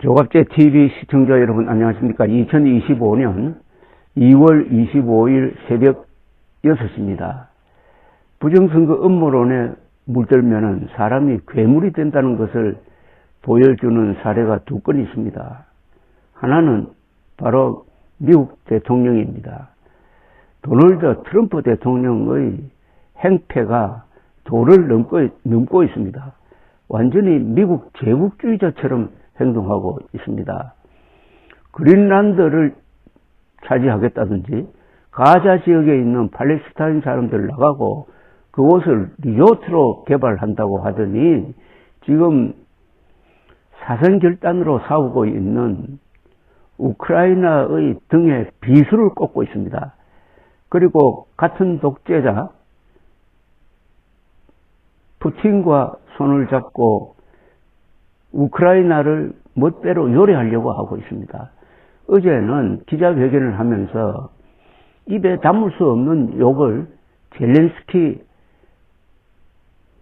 조갑제 TV 시청자 여러분 안녕하십니까. 2025년 2월 25일 새벽 6시입니다. 부정선거 음모론에 물들면은 사람이 괴물이 된다는 것을 보여주는 사례가 두 건 있습니다. 하나는 바로 미국 대통령입니다. 도널드 트럼프 대통령의 행패가 도를 넘고 있습니다. 완전히 미국 제국주의자처럼 행동하고 있습니다. 그린란드를 차지하겠다든지 가자 지역에 있는 팔레스타인 사람들 나가고 그곳을 리조트로 개발한다고 하더니 지금 사선결단으로 싸우고 있는 우크라이나의 등에 비수를 꽂고 있습니다. 그리고 같은 독재자 푸틴과 손을 잡고 우크라이나를 멋대로 요리하려고 하고 있습니다. 어제는 기자회견을 하면서 입에 담을 수 없는 욕을 젤렌스키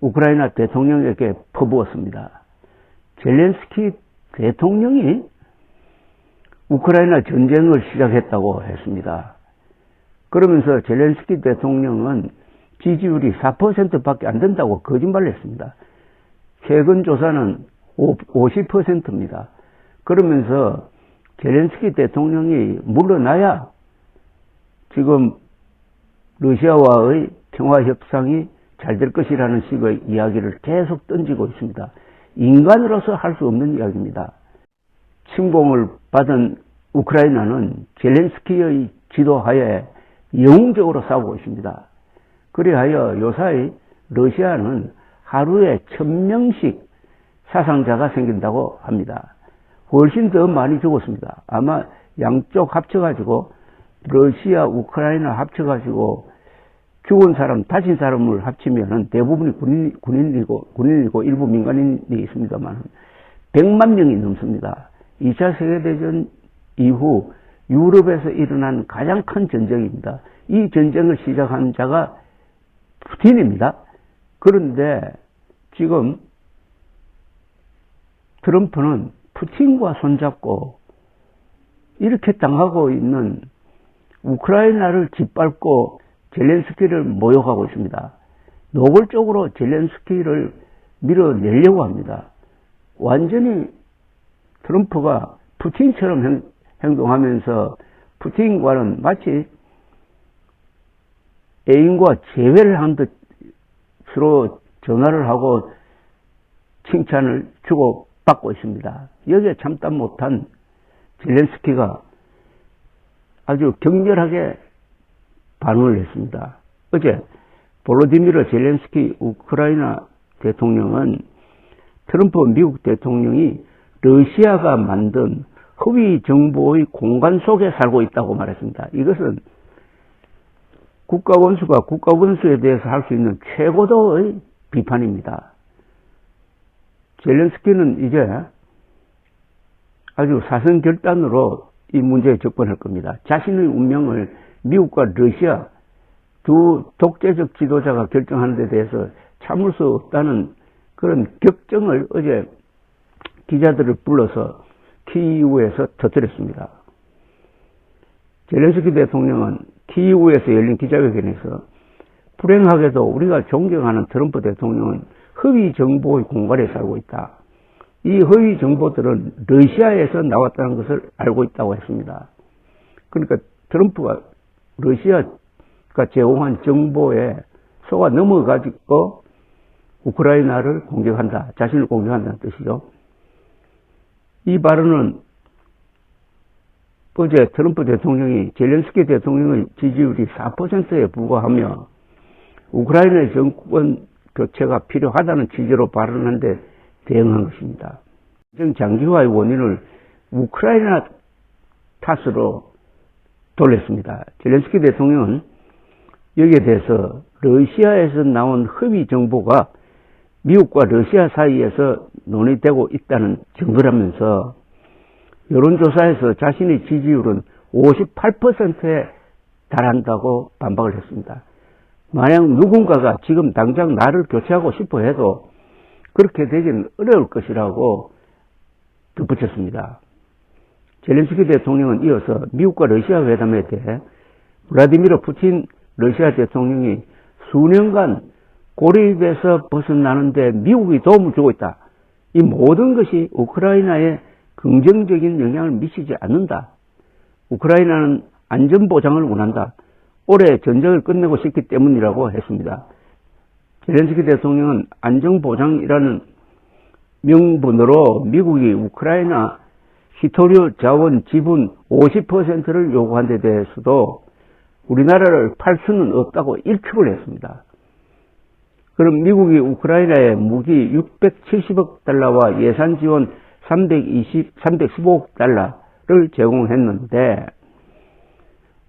우크라이나 대통령에게 퍼부었습니다. 젤렌스키 대통령이 우크라이나 전쟁을 시작했다고 했습니다. 그러면서 젤렌스키 대통령은 지지율이 4%밖에 안 된다고 거짓말을 했습니다. 최근 조사는 50%입니다. 그러면서 젤렌스키 대통령이 물러나야 지금 러시아와의 평화협상이 잘 될 것이라는 식의 이야기를 계속 던지고 있습니다. 인간으로서 할 수 없는 이야기입니다. 침공을 받은 우크라이나는 젤렌스키의 지도하에 영웅적으로 싸우고 있습니다. 그리하여 요사이 러시아는 하루에 1000명씩 사상자가 생긴다고 합니다. 훨씬 더 많이 죽었습니다. 아마 양쪽 합쳐가지고 러시아, 우크라이나 합쳐가지고 죽은 사람, 다친 사람을 합치면 대부분이 군인이고 일부 민간인이 있습니다만 100만 명이 넘습니다. 2차 세계대전 이후 유럽에서 일어난 가장 큰 전쟁입니다. 이 전쟁을 시작한 자가 푸틴입니다. 그런데 지금 트럼프는 푸틴과 손잡고 이렇게 당하고 있는 우크라이나를 짓밟고 젤렌스키를 모욕하고 있습니다. 노골적으로 젤렌스키를 밀어내려고 합니다. 완전히 트럼프가 푸틴처럼 행동하면서 푸틴과는 마치 애인과 재회를 한 듯 서로 전화를 하고 칭찬을 주고받고 있습니다. 여기에 참다 못한 젤렌스키가 아주 격렬하게 반응을 했습니다. 어제 볼로디미르 젤렌스키 우크라이나 대통령은 트럼프 미국 대통령이 러시아가 만든 허위 정보의 공간 속에 살고 있다고 말했습니다. 이것은 국가원수가 국가원수에 대해서 할 수 있는 최고도의 비판입니다. 젤렌스키는 이제 아주 사선결단으로 이 문제에 접근할 겁니다. 자신의 운명을 미국과 러시아 두 독재적 지도자가 결정하는 데 대해서 참을 수 없다는 그런 격정을 어제 기자들을 불러서 키이우에서 터뜨렸습니다. 젤렌스키 대통령은 키이우에서 열린 기자회견에서 불행하게도 우리가 존경하는 트럼프 대통령은 허위 정보의 공간에 살고 있다. 이 허위 정보들은 러시아에서 나왔다는 것을 알고 있다고 했습니다. 그러니까 트럼프가 러시아가 제공한 정보에 속아 넘어가지고 우크라이나를 공격한다. 자신을 공격한다는 뜻이죠. 이 발언은 어제 트럼프 대통령이 젤렌스키 대통령의 지지율이 4%에 불과하며 우크라이나의 정권 교체가 필요하다는 취지로 발언한 데 대응한 것입니다. 장기화의 원인을 우크라이나 탓으로 돌렸습니다. 젤렌스키 대통령은 여기에 대해서 러시아에서 나온 허위 정보가 미국과 러시아 사이에서 논의되고 있다는 증거라면서 여론조사에서 자신의 지지율은 58%에 달한다고 반박을 했습니다. 만약 누군가가 지금 당장 나를 교체하고 싶어 해도 그렇게 되기는 어려울 것이라고 덧붙였습니다. 붙였습니다. 젤렌스키 대통령은 이어서 미국과 러시아 회담에 대해 블라디미르 푸틴 러시아 대통령이 수년간 고립에서 벗어나는데 미국이 도움을 주고 있다. 이 모든 것이 우크라이나에 긍정적인 영향을 미치지 않는다. 우크라이나는 안전보장을 원한다. 올해 전쟁을 끝내고 싶기 때문이라고 했습니다. 젤렌스키 대통령은 안전보장이라는 명분으로 미국이 우크라이나 히토류 자원 지분 50%를 요구한 데 대해서도 우리나라를 팔 수는 없다고 일축을 했습니다. 그럼 미국이 우크라이나에 무기 670억 달러와 예산 지원 315억 달러를 제공했는데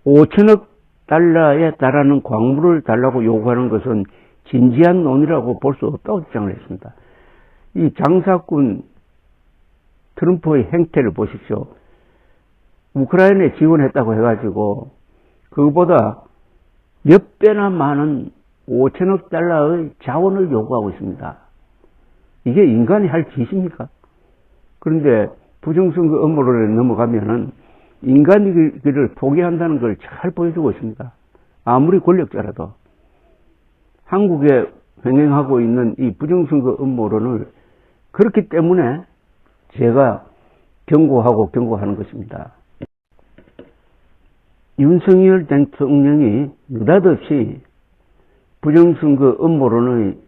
5천억 달러에 달하는 광물을 달라고 요구하는 것은 진지한 논의라고 볼 수 없다고 주장을 했습니다. 이 장사꾼 트럼프의 행태를 보십시오. 우크라이나에 지원했다고 해가지고 그거보다 몇 배나 많은 5천억 달러의 자원을 요구하고 있습니다. 이게 인간이 할 짓입니까? 그런데 부정선거 음모론에 넘어가면은 인간이기를 포기한다는 걸 잘 보여주고 있습니다. 아무리 권력자라도 한국에 횡행하고 있는 이 부정선거 음모론을 그렇기 때문에 제가 경고하는 것입니다. 윤석열 대통령이 느닷없이 부정선거 음모론의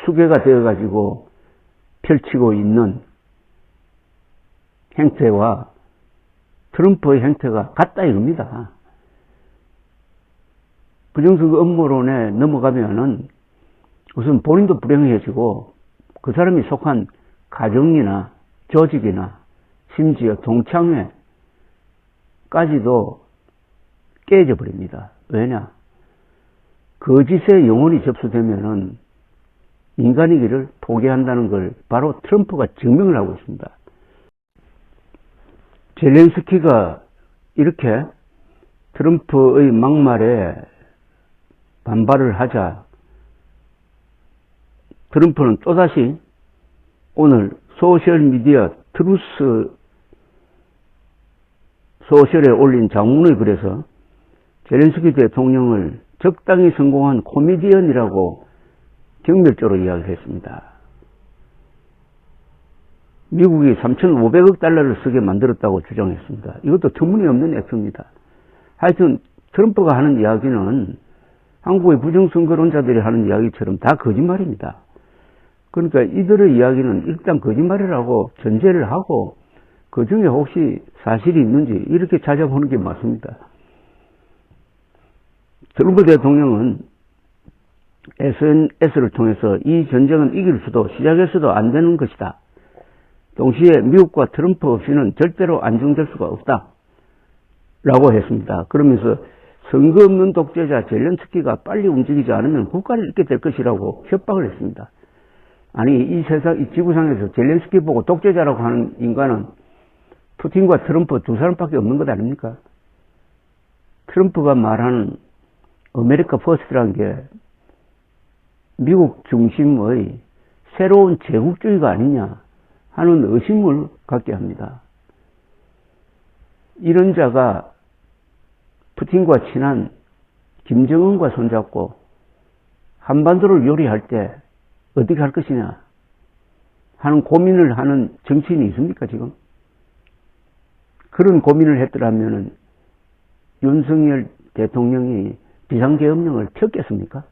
수괴가 되어가지고 펼치고 있는 행태와 트럼프의 행태가 같다 이겁니다. 부정선거 음모론에 넘어가면은 우선 본인도 불행해지고 그 사람이 속한 가정이나 조직이나 심지어 동창회까지도 깨져 버립니다. 왜냐? 거짓에 영혼이 접수되면은 인간이기를 포기한다는 걸 바로 트럼프가 증명을 하고 있습니다. 젤렌스키가 이렇게 트럼프의 막말에 반발을 하자 트럼프는 또다시 오늘 소셜미디어 트루스 소셜에 올린 장문의 글에서 젤렌스키 대통령을 적당히 성공한 코미디언이라고 경멸적으로 이야기했습니다. 미국이 3,500억 달러를 쓰게 만들었다고 주장했습니다. 이것도 터무니없는 액수입니다. 하여튼 트럼프가 하는 이야기는 한국의 부정선거론자들이 하는 이야기처럼 다 거짓말입니다. 그러니까 이들의 이야기는 일단 거짓말이라고 전제를 하고 그 중에 혹시 사실이 있는지 이렇게 찾아보는 게 맞습니다. 트럼프 대통령은 SNS를 통해서 이 전쟁은 이길 수도 시작해서도 안 되는 것이다. 동시에 미국과 트럼프 없이는 절대로 안정될 수가 없다. 라고 했습니다. 그러면서 선거 없는 독재자 젤렌스키가 빨리 움직이지 않으면 국가를 잃게 될 것이라고 협박을 했습니다. 아니 이 세상 이 지구상에서 젤렌스키 보고 독재자라고 하는 인간은 푸틴과 트럼프 두 사람밖에 없는 것 아닙니까? 트럼프가 말하는 아메리카 퍼스트라는 게 미국 중심의 새로운 제국주의가 아니냐 하는 의심을 갖게 합니다. 이런 자가 푸틴과 친한 김정은과 손잡고 한반도를 요리할 때 어디 갈 것이냐 하는 고민을 하는 정치인이 있습니까 지금? 그런 고민을 했더라면 윤석열 대통령이 비상계엄령을 폈겠습니까?